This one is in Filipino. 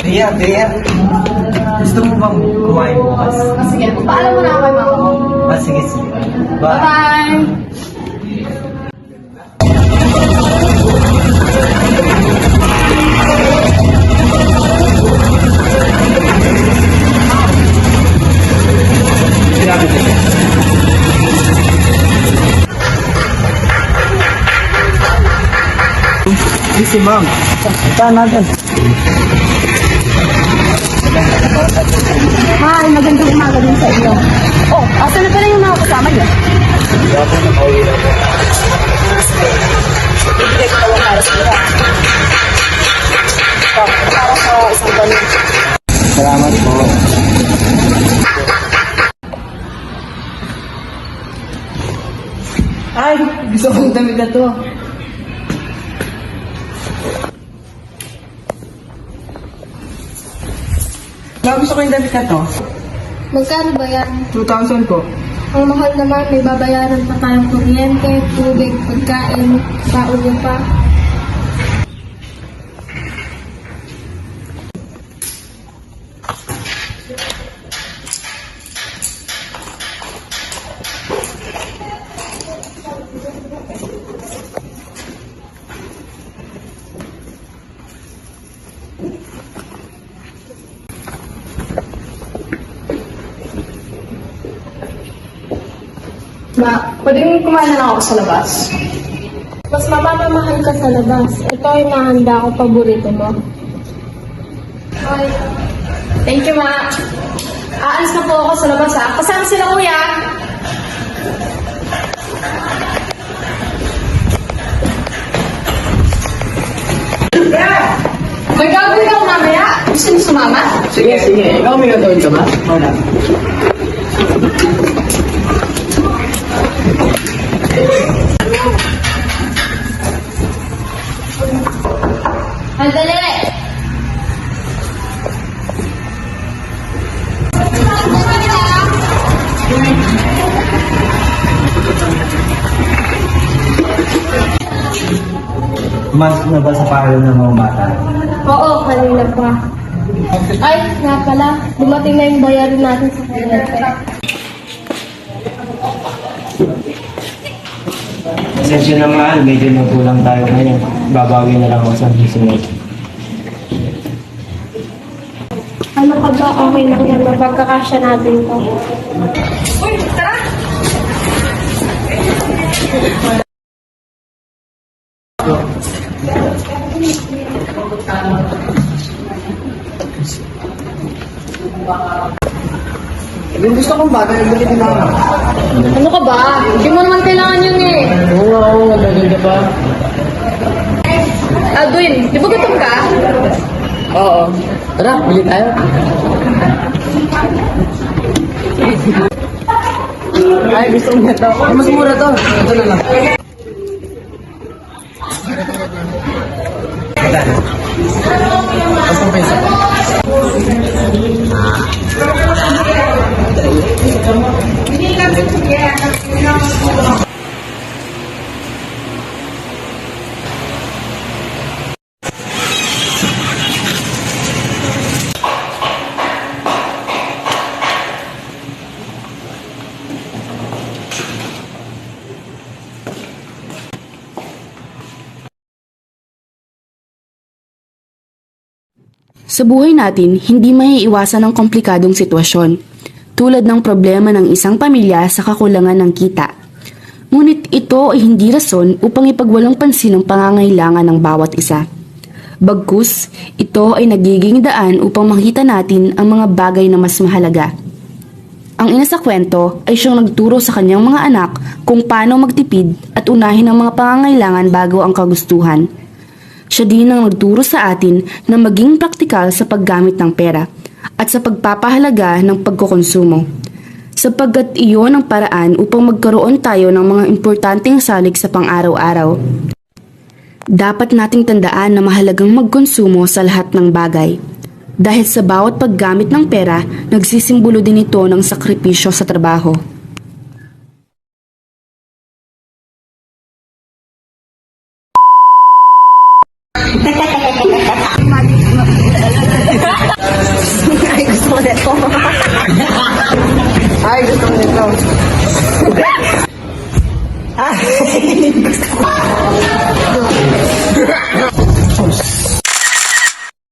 Bea, gusto mo bang kumain bukas? Sige, paalam mo na ako kay mama mo. Sige. Bye. Bye! Si ma'am. Saan natin? Hi, magandang umaga din sa inyo. Oh, asan na pala yung mga kasama niyo? Dapat na pauwi lang po. Bibigay ko tawang para sa iyo. Para sa isang taon. Salamat po. Ay, gusto kong damit na to. Gusto ko yung damit na to. Magkano ba yan? 2,000 po. Ang mahal naman, may babayaran pa tayong kuryente, tubig, pagkain, sauli pa. Ma, pwedeng kumain na lang ako sa labas. Mas mapapamahal ka sa labas. Ito ay nahanda ko paborito mo. Ay, thank you, ma. Aalis na po ako sa labas, ha? Kasama sila, kuya. May gagawin ako mamaya. Gusto niyo sumama? Sige. Ikaw may gagawin ka ba? Wala. Andali! Mas na ba sa paalam ng mga bata? Oo, kanina pa. Ay, nga pala, dumating na yung bayarin natin sa kuryente. Pasensya na mahal, medyo nagkulang tayo ngayon. Babawi na lang ako sa susunod. Ano ka ba? Okay lang yan, mapagkakasya natin to. Uy, tara! Yung gusto kong bagay, bili din ako. Ano ka ba? Hindi mo naman kailangan yun eh. Oo, magaganda pa. Aldwin, di ba gutom ka? Oo. Tara, bili tayo. Ay, gusto ko na to. Ay, mas mura to. Ito na lang. Magkano? 10 peso. Sa buhay natin, hindi maiiwasan ang komplikadong sitwasyon, tulad ng problema ng isang pamilya sa kakulangan ng kita. Ngunit ito ay hindi rason upang ipagwalang pansin ang pangangailangan ng bawat isa. Bagkus, ito ay nagiging daan upang makita natin ang mga bagay na mas mahalaga. Ang ina sa kwento ay siyang nagturo sa kanyang mga anak kung paano magtipid at unahin ang mga pangangailangan bago ang kagustuhan. Siya din ang nagturo sa atin na maging praktikal sa paggamit ng pera at sa pagpapahalaga ng pagkokonsumo. Sapagkat iyon ang paraan upang magkaroon tayo ng mga importanteng salik sa pang-araw-araw. Dapat nating tandaan na mahalagang magkonsumo sa lahat ng bagay. Dahil sa bawat paggamit ng pera, nagsisimbolo din ito ng sakripisyo sa trabaho. mo nito. Ay, gusto mo nito.